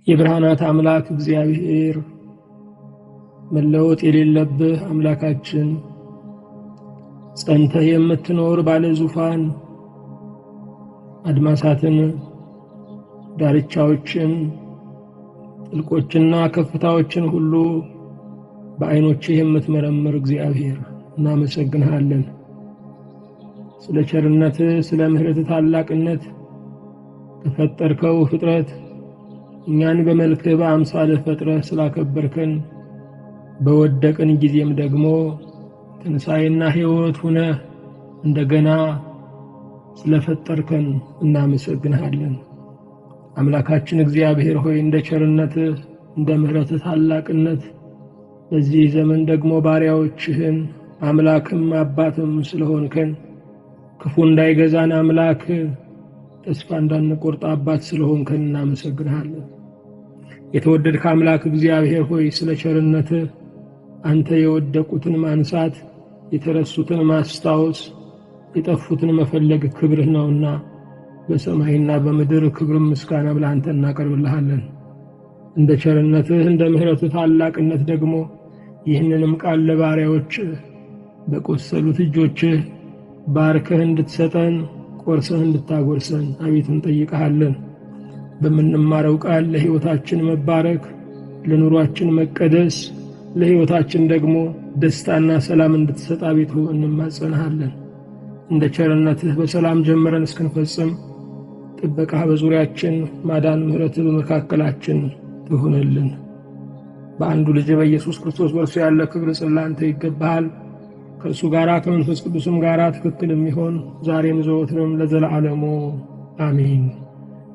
የብርሃናት አምላክ እግዚአብሔር መለወጥ የሌለብህ አምላካችን ጸንተህ የምትኖር ባለ ዙፋን አድማሳትን ዳርቻዎችን ጥልቆችና ከፍታዎችን ሁሉ በዓይኖችህ የምትመረምር እግዚአብሔር እናመሰግንሃለን። ስለ ቸርነትህ ስለ ምሕረትህ ታላቅነት ተፈጠርከው ፍጥረት እኛን በመልክህ በአምሳልህ ፈጥረህ ስላከበርከን በወደቅን ጊዜም ደግሞ ትንሣኤና ሕይወት ሆነህ እንደገና ስለፈጠርከን እናመሰግንሃለን። አምላካችን እግዚአብሔር ሆይ እንደ ቸርነትህ እንደ ምሕረትህ ታላቅነት በዚህ ዘመን ደግሞ ባሪያዎችህን አምላክም አባትም ስለሆንከን ክፉ እንዳይገዛን አምላክ ተስፋ እንዳንቆርጥ አባት ስለሆንከን እናመሰግንሃለን። የተወደድክ አምላክ እግዚአብሔር ሆይ ስለ ቸርነትህ አንተ የወደቁትን ማንሳት የተረሱትን ማስታወስ የጠፉትን መፈለግ ክብርህ ነውና በሰማይና በምድር ክብርም ምስጋና ለአንተ እናቀርብልሃለን። እንደ ቸርነትህ እንደ ምሕረትህ ታላቅነት ደግሞ ይህንንም ቃል ለባሪያዎች በቆሰሉት እጆችህ ባርከህ እንድትሰጠን ቆርሰህ እንድታጎርሰን አቤት እንጠይቅሃለን። በምንማረው ቃል ለሕይወታችን መባረክ ለኑሯችን መቀደስ ለሕይወታችን ደግሞ ደስታና ሰላም እንድትሰጥ አቤት እንማጸንሃለን። እንደ ቸርነትህ በሰላም ጀምረን እስክንፈጽም ጥበቃህ በዙሪያችን ማዳን ምሕረትህ በመካከላችን ትሁንልን። በአንዱ ልጅ በኢየሱስ ክርስቶስ በእርሱ ያለ ክብር ጽላንተ ይገባሃል። ከእሱ ጋራ ከመንፈስ ቅዱስም ጋራ ትክክል የሚሆን ዛሬም ዘወትርም ለዘላለሙ አሜን።